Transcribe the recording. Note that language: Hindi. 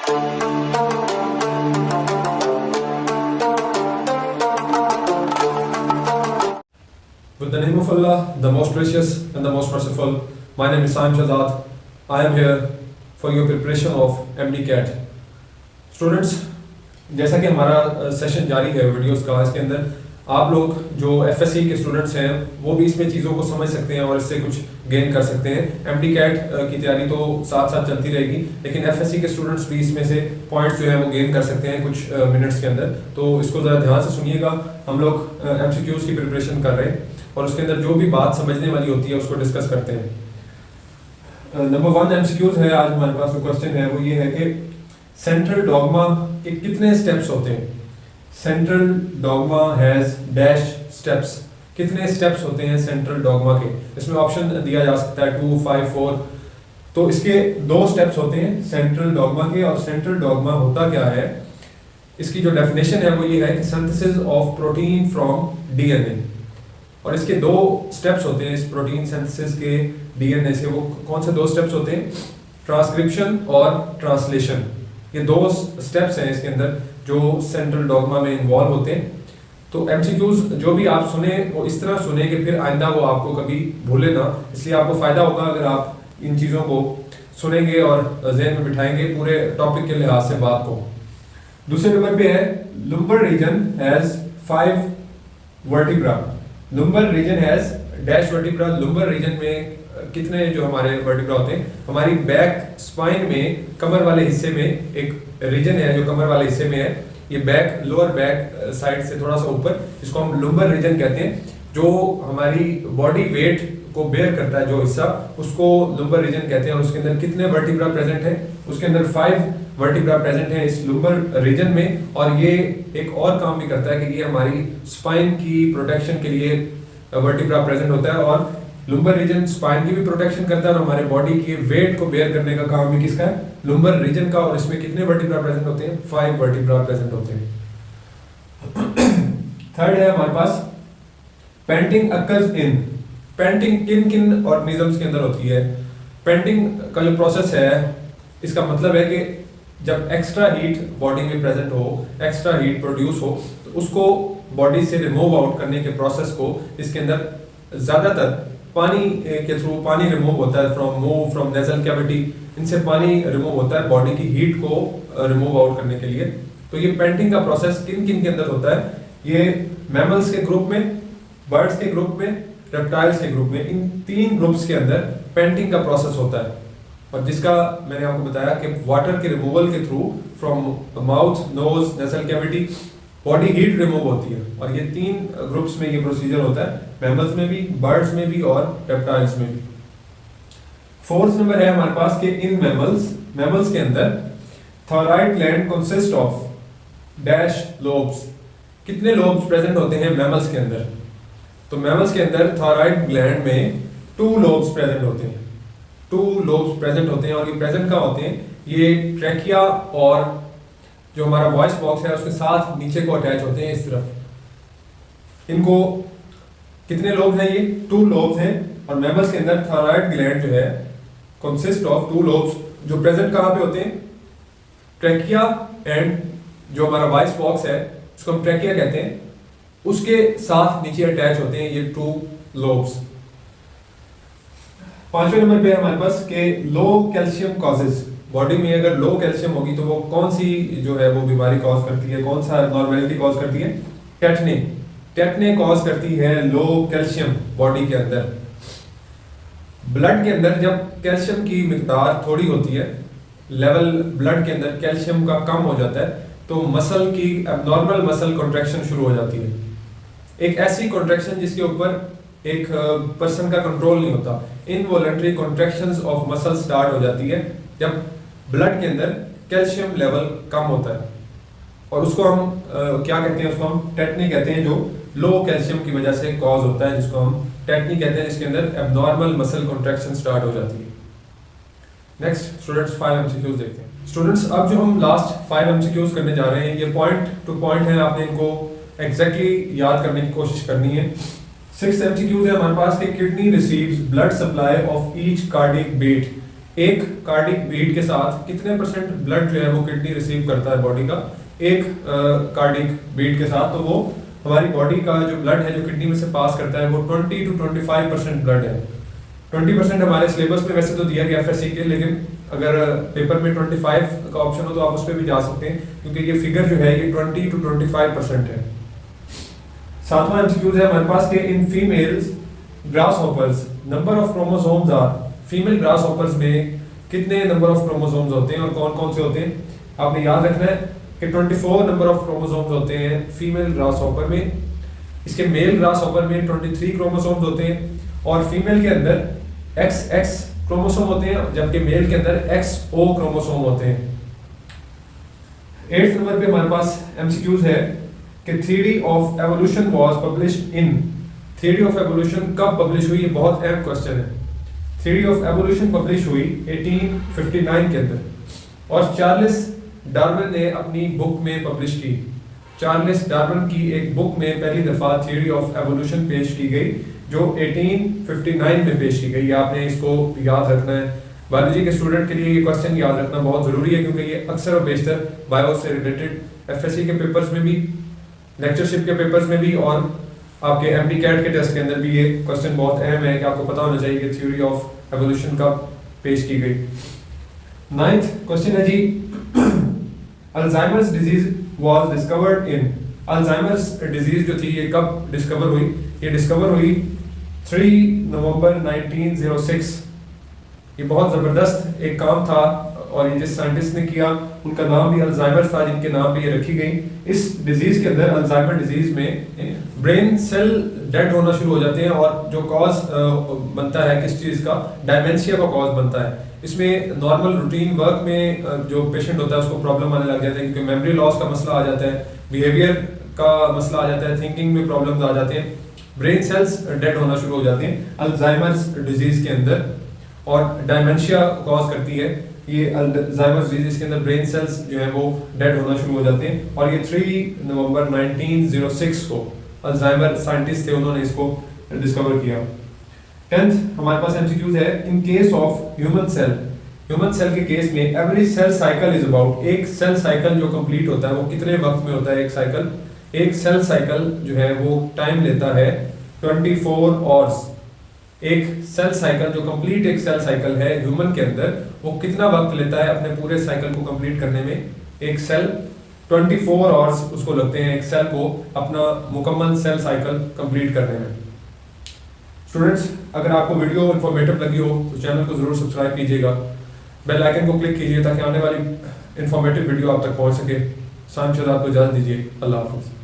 With the name of Allah, the most gracious and the most merciful, my name is Saim Shahzad. I am here for your preparation of MD-CAT. Students, जैसा कि हमारा सेशन जारी है वीडियोस का, इसके अंदर आप लोग जो FSC के स्टूडेंट्स हैं वो भी इसमें चीज़ों को समझ सकते हैं और इससे कुछ गेन कर सकते हैं। MD-CAT की तैयारी तो साथ साथ चलती रहेगी, लेकिन FSC के स्टूडेंट्स भी इसमें से पॉइंट्स जो है वो गेन कर सकते हैं कुछ मिनट्स के अंदर। तो इसको ज़रा ध्यान से सुनिएगा। हम लोग MCQs की प्रिपरेशन कर रहे हैं और उसके अंदर जो भी बात समझने वाली होती है उसको डिस्कस करते हैं। नंबर 1 MCQs है आज हमारे पास। जो क्वेश्चन है वो ये है कि सेंट्रल डॉगमा के कितने स्टेप्स होते हैं। Central dogma has dash steps. कितने स्टेप्स होते हैं सेंट्रल डॉगमा के। इसमें ऑप्शन दिया जा सकता है 2, 5, 4। तो इसके 2 स्टेप्स होते हैं सेंट्रल डॉगमा के। और सेंट्रल डॉगमा होता क्या है, इसकी जो डेफिनेशन है वो ये है कि synthesis of protein from DNA. और इसके 2 स्टेप्स होते हैं इस प्रोटीन सिंथेसिस के डीएनए से। वो कौन से 2 स्टेप्स होते हैं? ट्रांसक्रिप्शन और ट्रांसलेशन। ये 2 स्टेप्स हैं इसके अंदर जो सेंट्रल डॉगमा में इन्वॉल्व होते हैं। तो MCQs जो भी आप सुने वो इस तरह सुने कि फिर आइंदा वो आपको कभी भूले ना। इसलिए आपको फायदा होगा अगर आप इन चीज़ों को सुनेंगे और ज़हन में बिठाएंगे पूरे टॉपिक के लिहाज से बात को। दूसरे नंबर पे है lumbar region has 5 vertebra. Lumbar region has dash vertebra. Lumbar region में कितने जो हमारे वर्टिब्रा होते हैं? हमारी बैक स्पाइन में कमर वाले हिस्से में एक रीजन है जो कमर वाले हिस्से में है। ये बैक लोअर बैक साइड से थोड़ा सा ऊपर, इसको हम लुम्बर रीजन कहते हैं। जो हमारी बॉडी वेट को बेयर करता है जो हिस्सा, उसको लुम्बर रीजन कहते हैं। और उसके अंदर कितने वर्टिब्रा प्रेजेंट है? उसके अंदर 5 वर्टिब्रा प्रेजेंट है इस लुम्बर रीजन में। और ये एक और काम भी करता है कि ये हमारी स्पाइन की प्रोटेक्शन के लिए वर्टिब्रा प्रेजेंट होता है। और लुम्बर रीजन स्पाइन की भी प्रोटेक्शन करता है और हमारे बॉडी के वेट को बेयर करने का काम भी किसका है? लुम्बर रीजन का। और इसमें कितने वर्टिब्रा प्रेजेंट होते हैं? 5 वर्टिब्रा प्रेजेंट होते हैं। थर्ड है हमारे पास पेंटिंग अकर्स इन। पेंटिंग किन किन ऑर्गेनिजम्स के अंदर होती है? पेंटिंग का जो प्रोसेस है इसका मतलब है कि जब एक्स्ट्रा हीट बॉडी में प्रेजेंट हो, एक्स्ट्रा हीट प्रोड्यूस हो, तो उसको बॉडी से रिमूव आउट करने के प्रोसेस को इसके अंदर ज्यादातर पानी के थ्रू पानी रिमूव होता है फ्रॉम नेजल कैविटी। इनसे पानी रिमूव होता है बॉडी की हीट को रिमूव आउट करने के लिए। तो ये पेंटिंग का प्रोसेस किन किन के अंदर होता है? ये मैमल्स के ग्रुप में, बर्ड्स के ग्रुप में, रेप्टाइल्स के ग्रुप में, इन 3 ग्रुप्स के अंदर पेंटिंग का प्रोसेस होता है। और जिसका मैंने आपको बताया कि वाटर के रिमूवल के through from mouth, nose, nasal cavity body heat remove होती है। और ये 3 ग्रुप्स में ये प्रोसीजर होता है, मैमल्स में भी, बर्ड्स में भी और रेप्टाइल्स में भी। 4th नंबर है हमारे पास कि इन मैमल्स के अंदर thyroid gland consist of dash lobes. कितने लोब्स प्रेजेंट होते हैं मैमल्स के अंदर? तो मैमल्स के अंदर थायराइड ग्लैंड में 2 लोब्स प्रेजेंट होते हैं। 2 लोब्स प्रेजेंट होते हैं। और ये प्रेजेंट कहाँ होते हैं? ये ट्रैकिया और जो हमारा वॉइस बॉक्स है उसके साथ नीचे को अटैच होते हैं इस तरफ। इनको कितने लोब हैं? ये 2 लोब्स हैं। और मैमल्स के अंदर थायराइड ग्लैंड जो है कंसिस्ट ऑफ 2 लोब्स जो प्रेजेंट कहाँ पे होते हैं? ट्रैकिया एंड जो हमारा वॉइस बॉक्स है उसको हम ट्रैकिया कहते हैं, उसके साथ नीचे अटैच होते हैं ये 2 लोब्स। 5वें नंबर पे हमारे पास के लो कैल्शियम कॉजेज। बॉडी में अगर लो कैल्शियम होगी तो वो कौन सी जो है वो बीमारी कॉज करती है? कौन सा नॉर्मेलिटी कॉज करती है? टेटने कॉज करती है लो कैल्शियम बॉडी के अंदर। ब्लड के अंदर जब कैल्शियम की मिकदार थोड़ी होती है, लेवल ब्लड के अंदर कैल्शियम का कम हो जाता है, तो मसल की एबनॉर्मल मसल कॉन्ट्रैक्शन शुरू हो जाती है। एक ऐसी कॉन्ट्रैक्शन जिसके ऊपर एक पर्सन का कंट्रोल नहीं होता। Involuntary contractions of muscle start हो जाती है जब ब्लड के अंदर कैल्शियम लेवल कम होता है। और उसको हम क्या कहते हैं? उसको हम टेटनी कहते हैं, जो लो कैल्शियम की वजह से कॉज होता है, जिसको हम टेटनी कहते हैं, जिसके अंदर एबनॉर्मल मसल कॉन्ट्रैक्शन स्टार्ट हो जाती है। नेक्स्ट स्टूडेंट्स 5 MCQs देखते हैं। स्टूडेंट्स अब जो हम लास्ट 5 MCQs करने जा रहे हैं ये पॉइंट टू पॉइंट है, आपने इनको एग्जैक्टली याद करने की कोशिश करनी है। 6 MCQs है हमारे पास कि kidney receives blood supply of each cardiac beat. एक कार्डिक बीट के साथ कितने परसेंट ब्लड जो है वो किडनी रिसीव करता है बॉडी का, एक कार्डिक बीट के साथ, तो वो हमारी बॉडी का जो ब्लड है जो किडनी में से पास करता है वो 20 to 25% ब्लड है। 20% हमारे सिलेबस में वैसे तो दिया गया एफएससी के, लेकिन अगर पेपर में 25 का ऑप्शन हो तो आप उस पर भी जा सकते हैं, क्योंकि ये फिगर जो है ये 20 to 25% है। सातवां एमसीक्यू है हमारे पास के in females grasshoppers number of chromosomes are, female grasshoppers में कितने नंबर ऑफ क्रोमोसोम्स होते हैं और कौन कौन से होते हैं। आपने याद रखना है कि 24 नंबर ऑफ क्रोमोसोम्स होते हैं फीमेल ग्रासहॉपर में, इसके मेल ग्रासहॉपर में 23 क्रोमोसोम्स होते हैं, और फीमेल के अंदर XX क्रोमोसोम होते हैं, जबकि मेल के अंदर XO क्रोमोसोम होते हैं। 8th नंबर पे हमारे पास एमसीक्यूज है कि theory of evolution was published in, theory of evolution कब पब्लिश हुई, ये बहुत अहम क्वेश्चन है। थ्योरी ऑफ एवोल्यूशन पब्लिश हुई 1859 के अंदर, और चार्ल्स डार्विन ने अपनी बुक में पब्लिश की। चार्ल्स डार्विन की एक बुक में पहली दफा थ्योरी ऑफ एवोल्यूशन पेश की गई, जो 1859 में पेश की गई। आपने इसको याद रखना है। बायोलॉजी के स्टूडेंट के लिए ये क्वेश्चन याद रखना बहुत जरूरी है, क्योंकि ये अक्सर और बेशतर बायो से रिलेटेड एफएससी के पेपर्स में भी, लेक्चरशिप के पेपर्स में भी, और आपके एमडी कैट के टेस्ट के अंदर भी ये क्वेश्चन बहुत अहम है कि आपको पता होना चाहिए कि थ्योरी ऑफ एवोल्यूशन कब पेश की गई। 9th क्वेश्चन है जी, Alzheimer's disease was discovered in, Alzheimer's disease जो थी ये कब डिस्कवर हुई, ये डिस्कवर हुई 3 नवंबर 1906। ये बहुत ज़बरदस्त एक काम था, और ये जिस साइंटिस्ट ने किया उनका नाम भी अल्जाइमर था, जिनके नाम पे ये रखी गई। इस डिजीज के अंदर, अल्जाइमर डिजीज में ब्रेन सेल डेड होना शुरू हो जाते हैं, और जो कॉज बनता है किस चीज़ का, डायमेंशिया का कॉज बनता है। इसमें नॉर्मल रूटीन वर्क में जो पेशेंट होता है उसको प्रॉब्लम आने लग जाता है, क्योंकि मेमोरी लॉस का मसला आ जाता है, बिहेवियर का मसला आ जाता है, थिंकिंग में प्रॉब्लम्स आ जाते हैं, ब्रेन सेल्स डेड होना शुरू हो जाते हैं अल्जाइमर्स डिजीज के अंदर, और डायमेंशिया कॉज करती है ये अल्जाइमर्स डिजीज के अंदर। ब्रेन सेल्स जो है वो डेड होना शुरू हो जाते हैं, और ये 3 नवंबर 1906 को अल्जाइमर साइंटिस्ट थे, उन्होंने इसको डिस्कवर किया। 10th हमारे पास एमसीक्यूज है, in case of human cell, human cell के केस में average cell cycle is about, एक सेल साइकिल जो कंप्लीट होता है वो कितने वक्त में होता है एक साइकिल, एक सेल साइकिल जो है वो टाइम लेता है 24 आवर्स। एक सेल साइकिल जो कंप्लीट एक सेल साइकिल है ह्यूमन के अंदर, वो कितना वक्त लेता है अपने पूरे साइकिल को कंप्लीट करने में, एक सेल 24 आवर्स उसको लगते हैं एक सेल को अपना मुकम्मल सेल साइकिल कंप्लीट करने में। स्टूडेंट्स, अगर आपको वीडियो इन्फॉर्मेटिव लगी हो तो चैनल को जरूर सब्सक्राइब कीजिएगा, बेल आइकन को क्लिक कीजिए ताकि आने वाली इन्फॉर्मेटिव वीडियो आप तक पहुंच सके। साइम शहजाद को इजाज़त दीजिए। अल्लाह हाफ़िज़।